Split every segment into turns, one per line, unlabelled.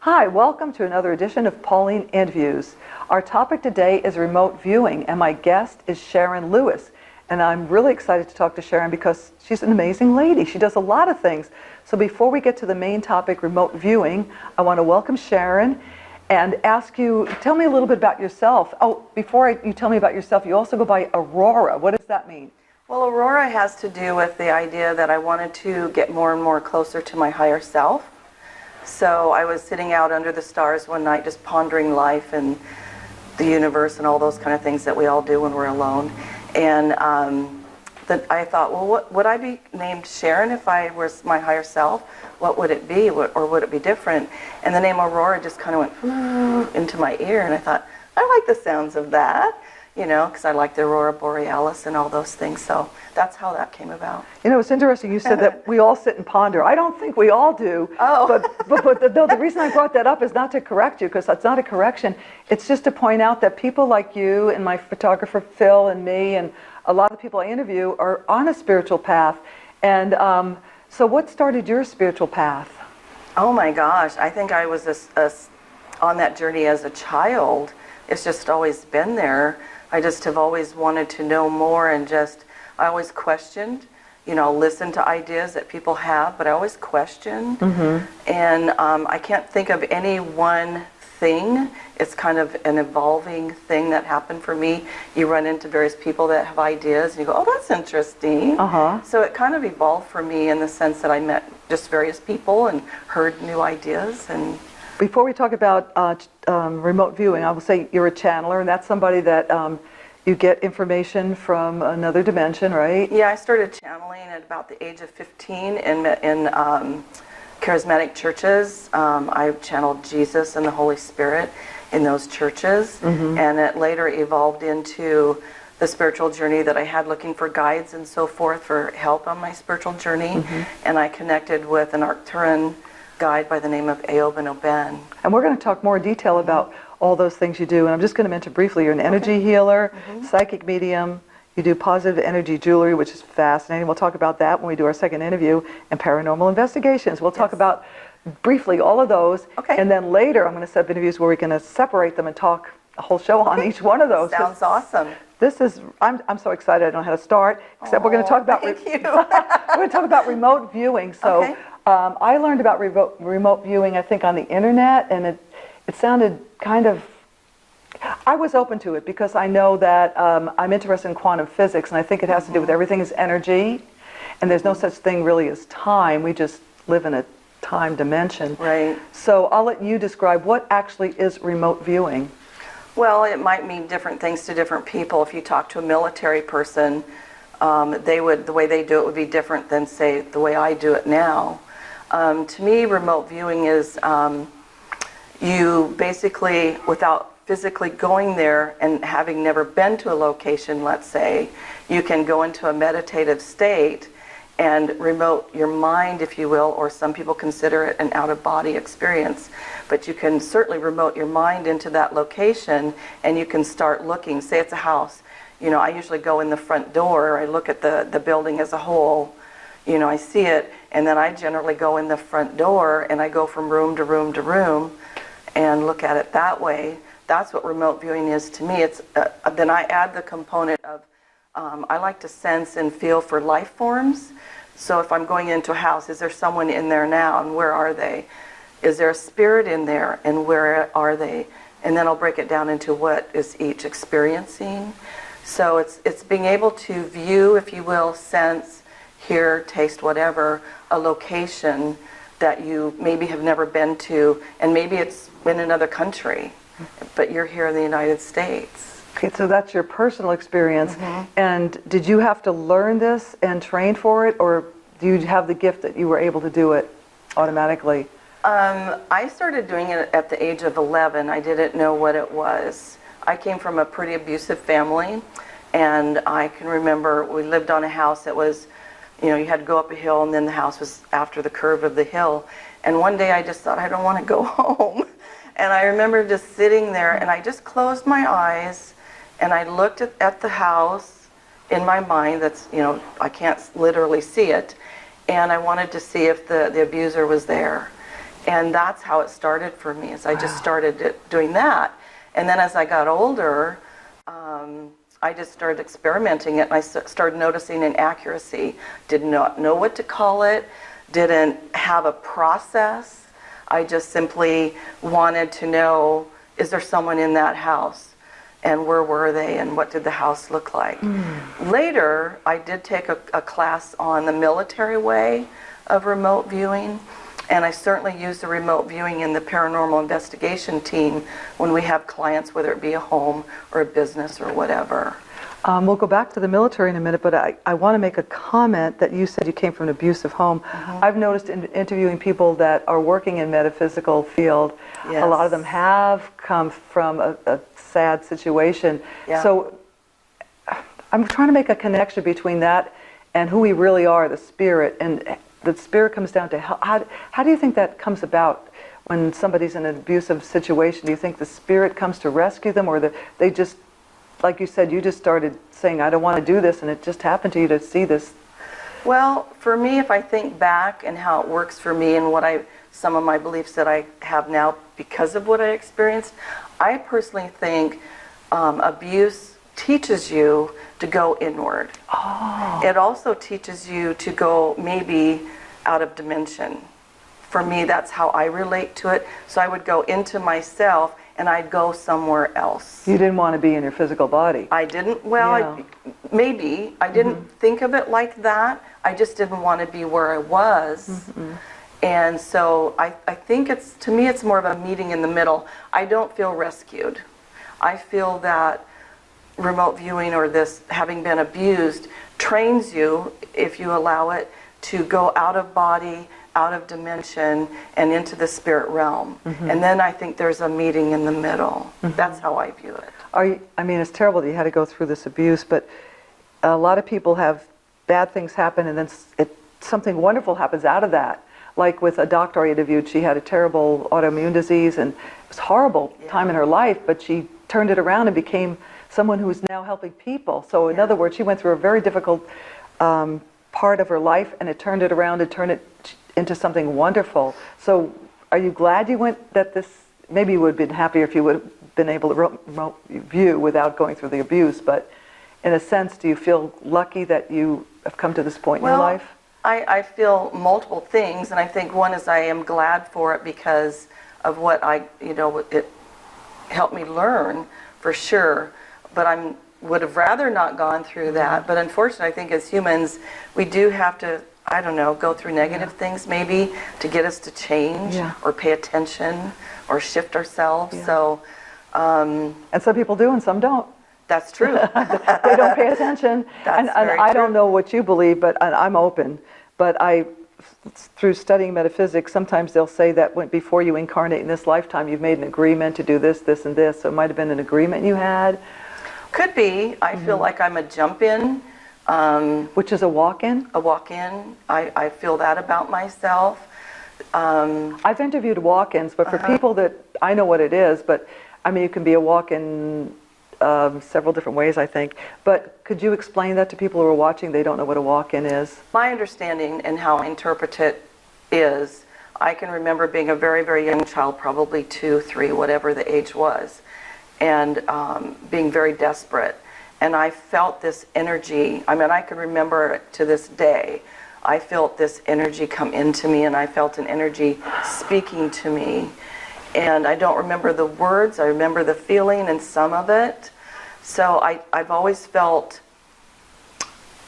Hi, welcome to another edition of Pauline Interviews. Our topic today is remote viewing, and my guest is Sharon Lewis. And I'm really excited to talk to Sharon because she's an amazing lady. She does a lot of things. So before we get to the main topic, remote viewing, I want to welcome Sharon and ask you, tell me a little bit about yourself. Oh, before you tell me about yourself, you also go by AurorA. What does that mean?
Well, AurorA has to do with the idea that I wanted to get more and more closer to my higher self. So I was sitting out under the stars one night just pondering life and the universe and all those kind of things that we all do when we're alone. And I thought, well, what would I be named Sharon if I was my higher self? What would it be, or would it be different? And the name AurorA just kind of went into my ear, and I thought, I like the sounds of that, you know, because I like the Aurora Borealis and all those things. So that's how that came about.
You know, it's interesting you said that we all sit and ponder. I don't think we all do.
Oh.
But the reason I brought that up is not to correct you, because that's not a correction. It's just to point out that people like you and my photographer Phil and me and a lot of the people I interview are on a spiritual path. And so what started your spiritual path?
Oh my gosh, I think I was on that journey as a child. It's just always been there. I just have always wanted to know more, and I always questioned, you know, listened to ideas that people have, but I always questioned. Mm-hmm. And I can't think of any one thing. It's kind of an evolving thing that happened for me. You run into various people that have ideas, and you go, oh, that's interesting. Uh-huh. So it kind of evolved for me in the sense that I met just various people and heard new ideas. And
before we talk about remote viewing, I will say you're a channeler, and that's somebody that you get information from another dimension, right?
Yeah, I started channeling at about the age of 15 in charismatic churches. I channeled Jesus and the Holy Spirit in those churches, mm-hmm. and it later evolved into the spiritual journey that I had, looking for guides and so forth for help on my spiritual journey. Mm-hmm. And I connected with an Arcturian guide by the name of Aoben Oben.
And we're going to talk more detail about all those things you do. And I'm just going to mention briefly, you're an energy healer, mm-hmm. psychic medium, you do positive energy jewelry, which is fascinating. We'll talk about that when we do our second interview, and paranormal investigations. We'll talk about briefly all of those. Okay. And then later I'm going to set up interviews where we're going to separate them and talk a whole show on each one of those.
Sounds awesome.
I'm so excited I don't know how to start, except we're going to talk about
we're going
to talk about remote viewing. So okay. I learned about remote viewing, I think, on the internet, and it sounded kind of, I was open to it because I know that I'm interested in quantum physics, and I think it has to do with everything is energy, and there's no such thing really as time. We just live in a time dimension.
Right.
So I'll let you describe what actually is remote viewing.
Well, it might mean different things to different people. If you talk to a military person, the way they do it would be different than, say, the way I do it now. To me, remote viewing is you basically, without physically going there and having never been to a location, let's say, you can go into a meditative state and remote your mind, if you will, or some people consider it an out-of-body experience. But you can certainly remote your mind into that location, and you can start looking. Say it's a house. You know, I usually go in the front door. I look at the building as a whole. You know, I see it, and then I generally go in the front door, and I go from room to room to room and look at it that way. That's what remote viewing is to me. It's then I add the component of I like to sense and feel for life forms. So if I'm going into a house, is there someone in there now, and where are they? Is there a spirit in there, and where are they? And then I'll break it down into what is each experiencing. So it's being able to view, if you will, sense, hear, taste, whatever, a location that you maybe have never been to, and maybe it's in another country, but you're here in the United States.
Okay, so that's your personal experience. Mm-hmm. And did you have to learn this and train for it, or do you have the gift that you were able to do it automatically?
I started doing it at the age of 11. I didn't know what it was. I came from a pretty abusive family, and I can remember we lived on a house that was, you know, you had to go up a hill, and then the house was after the curve of the hill. And one day I just thought, I don't want to go home. And I remember just sitting there, and I just closed my eyes, and I looked at the house in my mind. That's, you know, I can't literally see it. And I wanted to see if the abuser was there. And that's how it started for me, is I just started doing that. And then as I got older, I just started experimenting it, and I started noticing inaccuracy. Did not know what to call it, didn't have a process. I just simply wanted to know, is there someone in that house? And where were they, and what did the house look like? Later, I did take a class on the military way of remote viewing, and I certainly use the remote viewing in the paranormal investigation team when we have clients, whether it be a home or a business or whatever.
We'll go back to the military in a minute, but I want to make a comment that you said you came from an abusive home. I've noticed in interviewing people that are working in metaphysical field, a lot of them have come from a sad situation. So I'm trying to make a connection between that and who we really are, the spirit. And the spirit comes down to how do you think that comes about when somebody's in an abusive situation? Do you think the spirit comes to rescue them, or they just, like you said, you just started saying, I don't want to do this, and it just happened to you to see this?
Well, for me, if I think back and how it works for me and some of my beliefs that I have now because of what I experienced, I personally think abuse teaches you to go inward. It also teaches you to go maybe out of dimension. For me, that's how I relate to it. So I would go into myself and I'd go somewhere else.
You didn't want to be in your physical body.
I didn't, well, maybe. I didn't think of it like that. I just didn't want to be where I was. And so I think to me, it's more of a meeting in the middle. I don't feel rescued. I feel that remote viewing, or this having been abused, trains you, if you allow it, to go out of body, out of dimension, and into the spirit realm. And then I think there's a meeting in the middle. That's how I view it.
I mean, it's terrible that you had to go through this abuse, but a lot of people have bad things happen, and then something wonderful happens out of that. Like with a doctor I interviewed, she had a terrible autoimmune disease, and it was a horrible time in her life, but she turned it around and became someone who is now helping people. So in other words, she went through a very difficult part of her life, and it turned it around and turned it into something wonderful. So are you glad you went, maybe you would have been happier if you would have been able to remote view without going through the abuse, but in a sense, do you feel lucky that you have come to this point in your life?
I feel multiple things, and I think one is I am glad for it because of what it helped me learn, for sure. But I would have rather not gone through that. But unfortunately, I think as humans, we do have to, I don't know, go through negative things maybe to get us to change or pay attention or shift ourselves. So,
and some people do and some don't.
That's true.
They don't pay attention. And I don't know what you believe, but I'm open. But through studying metaphysics, sometimes they'll say that before you incarnate in this lifetime, you've made an agreement to do this, this, and this. So it might have been an agreement you had.
Could be. I feel like I'm a jump-in.
Which is a walk-in?
A walk-in. I feel that about myself.
I've interviewed walk-ins, but for people that, I know what it is, but I mean, you can be a walk-in several different ways, I think. But could you explain that to people who are watching? They don't know what a walk-in is.
My understanding and how I interpret it is, I can remember being a very, very young child, probably 2, 3, whatever the age was, and being very desperate. And I felt this energy. I mean, I can remember it to this day. I felt this energy come into me, and I felt an energy speaking to me. And I don't remember the words. I remember the feeling and some of it. So I've always felt,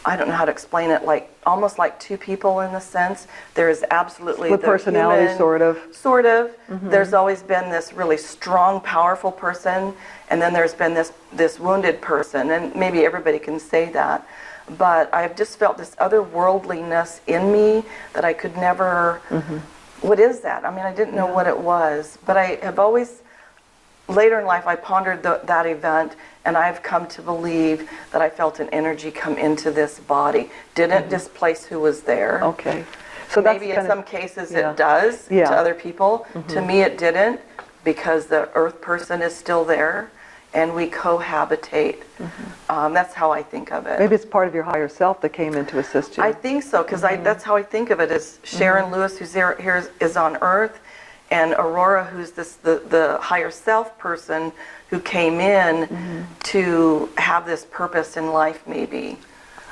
I don't know how to explain it, like almost like two people in the sense. There is absolutely
split personality,
human,
sort of.
Sort of. There's always been this really strong, powerful person, and then there's been this wounded person, and maybe everybody can say that. But I've just felt this otherworldliness in me that I could never. What is that? I mean, I didn't know what it was, but I have always, later in life, I pondered that event, and I've come to believe that I felt an energy come into this body. Didn't displace who was there.
Okay. So
maybe in some cases it does to other people. To me it didn't, because the earth person is still there, and we cohabitate. That's how I think of it.
Maybe it's part of your higher self that came in to assist you.
I think so, because that's how I think of it, as Sharon Lewis, who's here is on earth. and AurorA, who's the higher self person who came in to have this purpose in life, maybe.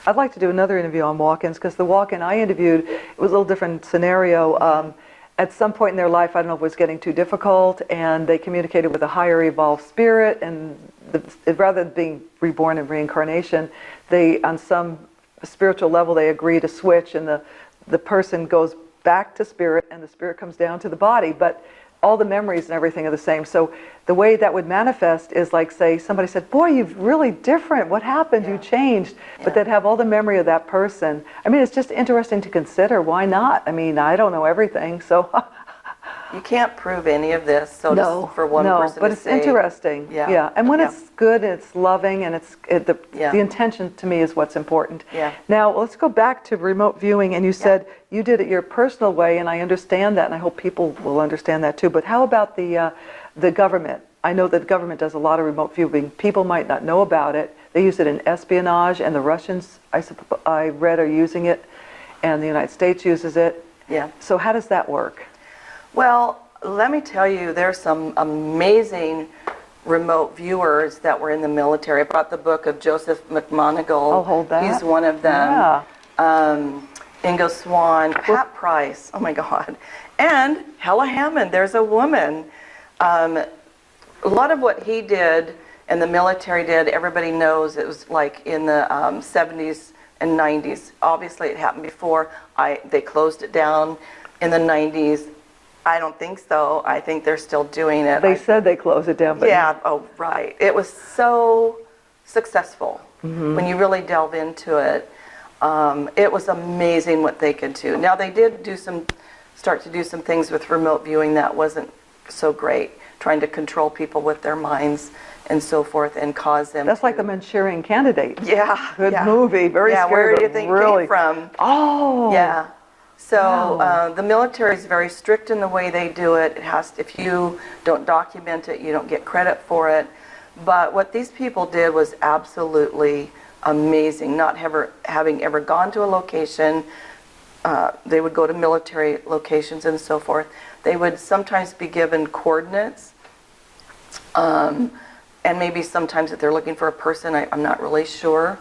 I'd like to do another interview on walk-ins, because the walk-in I interviewed, it was a little different scenario. At some point in their life, I don't know if it was getting too difficult, and they communicated with a higher evolved spirit, and rather than being reborn in reincarnation, they, on some spiritual level, they agree to switch, and the person goes back to spirit, and the spirit comes down to the body, but all the memories and everything are the same. So the way that would manifest is like, say, somebody said, boy, you're really different. What happened? You changed. But they'd have all the memory of that person. I mean, it's just interesting to consider. Why not? I mean, I don't know everything, so...
You can't prove any of this, so for one person
but
to
it's
say,
interesting.
Yeah.
And when it's good, it's loving, and the intention to me is what's important.
Yeah.
Now, let's go back to remote viewing, and you said you did it your personal way, and I understand that, and I hope people will understand that too. But how about the government? I know that the government does a lot of remote viewing. People might not know about it. They use it in espionage, and the Russians, I read, are using it, and the United States uses it.
Yeah.
So how does that work?
Well, let me tell you, there's some amazing remote viewers that were in the military. I brought the book of Joseph McMonigal.
I'll hold that.
He's one of them.
Yeah.
Ingo Swann, Pat Price, oh my God. And Hella Hammond, there's a woman. A lot of what he did and the military did, everybody knows it was like in the 70s and 90s. Obviously it happened before. They closed it down in the 90s. I don't think so. I think they're still doing it.
They said they closed it down, but...
Yeah, oh, right. It was so successful when you really delve into it. It was amazing what they could do. Now, they did start to do some things with remote viewing that wasn't so great, trying to control people with their minds and so forth and cause them
That's like the Manchurian Candidate.
Yeah.
Good movie. Very scary.
Where do you think it came from?
Oh.
Yeah. So
Wow.
the military is very strict in the way they do it. It has, if you don't document it, you don't get credit for it. But what these people did was absolutely amazing. Not having ever gone to a location, they would go to military locations and so forth. They would sometimes be given coordinates, and maybe sometimes if they're looking for a person, I'm not really sure.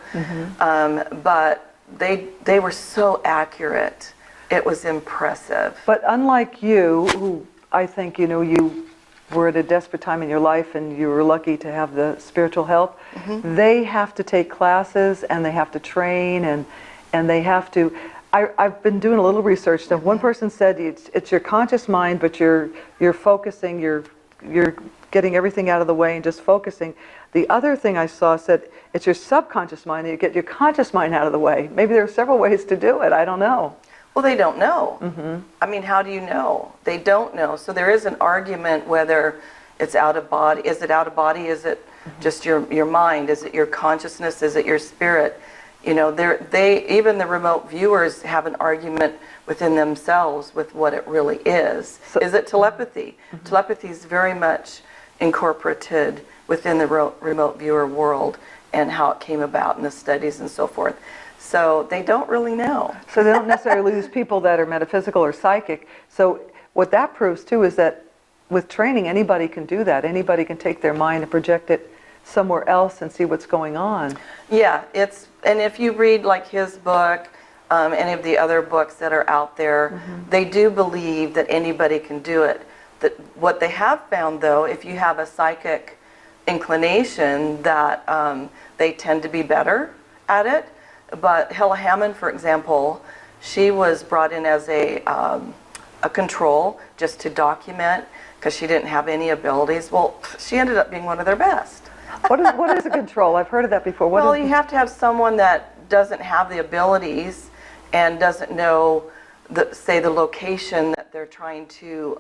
But they were so accurate. It was impressive.
But unlike you, who I think, you were at a desperate time in your life and you were lucky to have the spiritual help, they have to take classes and they have to train and they have to... I've been doing a little research. Now, one person said it's your conscious mind, but you're focusing, you're getting everything out of the way and just focusing. The other thing I saw said it's your subconscious mind and you get your conscious mind out of the way. Maybe there are several ways to do it. I don't know.
Well, they don't know. I mean, how do you know? They don't know. So there is an argument whether it's out of body. Is it out of body? Is it just your mind? Is it your consciousness? Is it your spirit? Even the remote viewers have an argument within themselves with what it really is. So, is it telepathy? Telepathy is very much incorporated within the remote viewer world and how it came about in the studies and so forth. So they don't really know.
So they don't necessarily lose people that are metaphysical or psychic. So what that proves too is that with training, anybody can do that. Anybody can take their mind and project it somewhere else and see what's going on.
Yeah, and if you read like his book, any of the other books that are out there, they do believe that anybody can do it. That what they have found though, if you have a psychic inclination, that they tend to be better at it. But Hella Hammond, for example, she was brought in as a control just to document because she didn't have any abilities. Well, she ended up being one of their best.
What is a control? I've heard of that before.
Well, you have to have someone that doesn't have the abilities and doesn't know, say, the location that they're trying to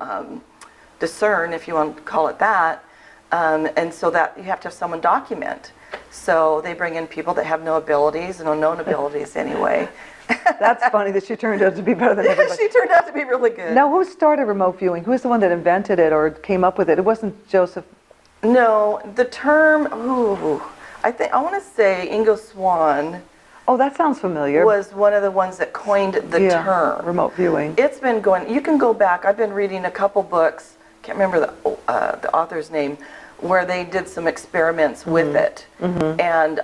discern, if you want to call it that. And so that you have to have someone document. So they bring in people that have no abilities, no known abilities anyway.
That's funny that she turned out to be better than everybody.
She turned out to be really good.
Now, who started remote viewing? Who was the one that invented it or came up with it? It wasn't Joseph.
No, the term, I want to say Ingo Swann.
Oh, that sounds familiar.
was one of the ones that coined the term.
Remote viewing.
It's been going, you can go back, I've been reading a couple books, can't remember the author's name, where they did some experiments with it. And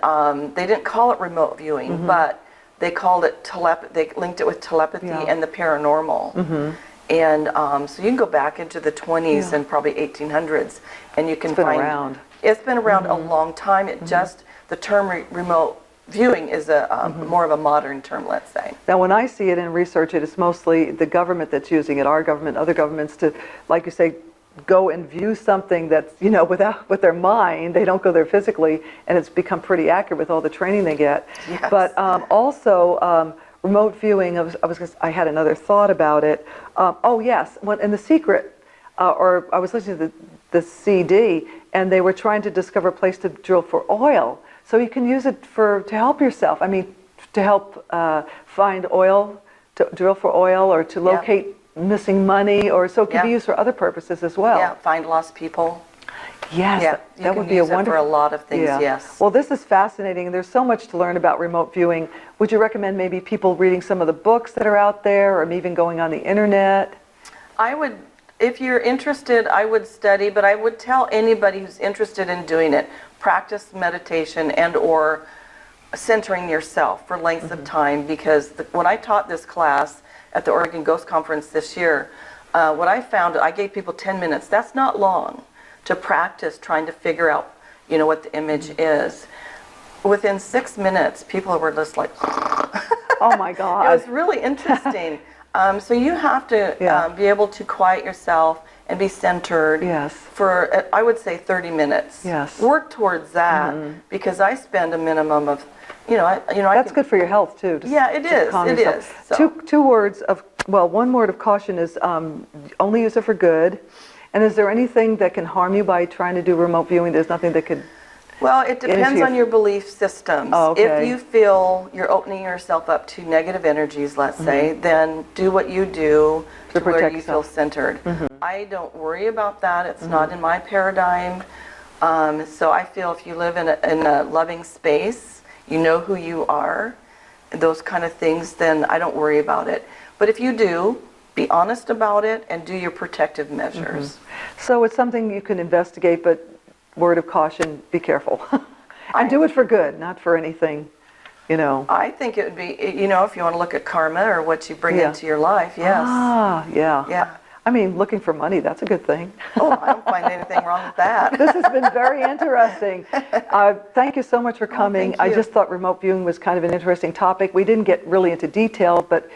they didn't call it remote viewing, but they called it they linked it with telepathy and the paranormal. And so you can go back into the 20s and probably 1800s, and you can find...
around.
It's been around a long time. It just, the term remote viewing is a more of a modern term, let's say.
Now, when I see it and research it, it's mostly the government that's using it, our government, other governments, to, like you say, go and view something that's, you know, with their mind. They don't go there physically, and it's become pretty accurate with all the training they get.
Yes.
But also, remote viewing, I had another thought about it. Oh yes, in The Secret, or I was listening to the CD, and they were trying to discover a place to drill for oil. So you can use it to help yourself. I mean, to help find oil, to drill for oil, or to locate missing money, or so it can be used for other purposes as well.
Yeah, find lost people.
Yes, that would be a wonderful.
For a lot of things, yes.
Well, this is fascinating, and there's so much to learn about remote viewing. Would you recommend maybe people reading some of the books that are out there, or even going on the internet?
I would, if you're interested, I would study, but I would tell anybody who's interested in doing it, practice meditation and or centering yourself for lengths of time, because when I taught this class at the Oregon Ghost Conference this year, what I found, I gave people 10 minutes. That's not long to practice trying to figure out, you know, what the image is. Within 6 minutes, people were just like,
oh my God.
It was really interesting. So you have to be able to quiet yourself and be centered for, I would say, 30 minutes.
Yes.
Work towards that, because I spend a minimum of,
That's good for your health too.
It is. It is. So.
Two words of, well, one word of caution is only use it for good. And is there anything that can harm you by trying to do remote viewing? There's nothing that could...
Well, it depends on your belief systems.
Oh, okay.
If you feel you're opening yourself up to negative energies, let's say, then do what you do to where you feel centered. I don't worry about that. It's not in my paradigm. So I feel if you live in a loving space, you know who you are, those kind of things, then I don't worry about it. But if you do, be honest about it and do your protective measures.
So it's something you can investigate, but word of caution, be careful. And do it for good, not for anything, you know.
I think it would be, you know, if you want to look at karma or what you bring into your life, yes.
Ah, yeah.
Yeah.
I mean, looking for money, that's a good thing.
Oh, I don't find anything wrong with that.
This has been very interesting. Thank you so much for coming.
Thank you.
I just thought remote viewing was kind of an interesting topic. We didn't get really into detail, but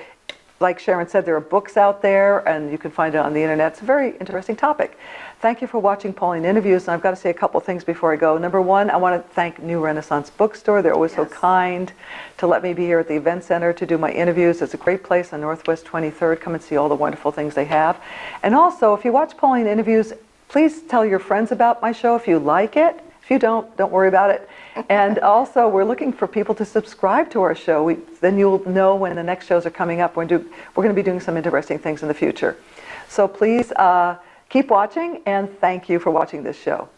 like Sharon said, there are books out there, and you can find it on the internet. It's a very interesting topic. Thank you for watching Pauline Interviews, and I've got to say a couple things before I go. Number one, I want to thank New Renaissance Bookstore. They're always so kind to let me be here at the event center to do my interviews. It's a great place on Northwest 23rd. Come and see all the wonderful things they have. And also, if you watch Pauline Interviews, please tell your friends about my show if you like it. If you don't worry about it. And also, we're looking for people to subscribe to our show. Then you'll know when the next shows are coming up. We're going to be doing some interesting things in the future. So please keep watching, and thank you for watching this show.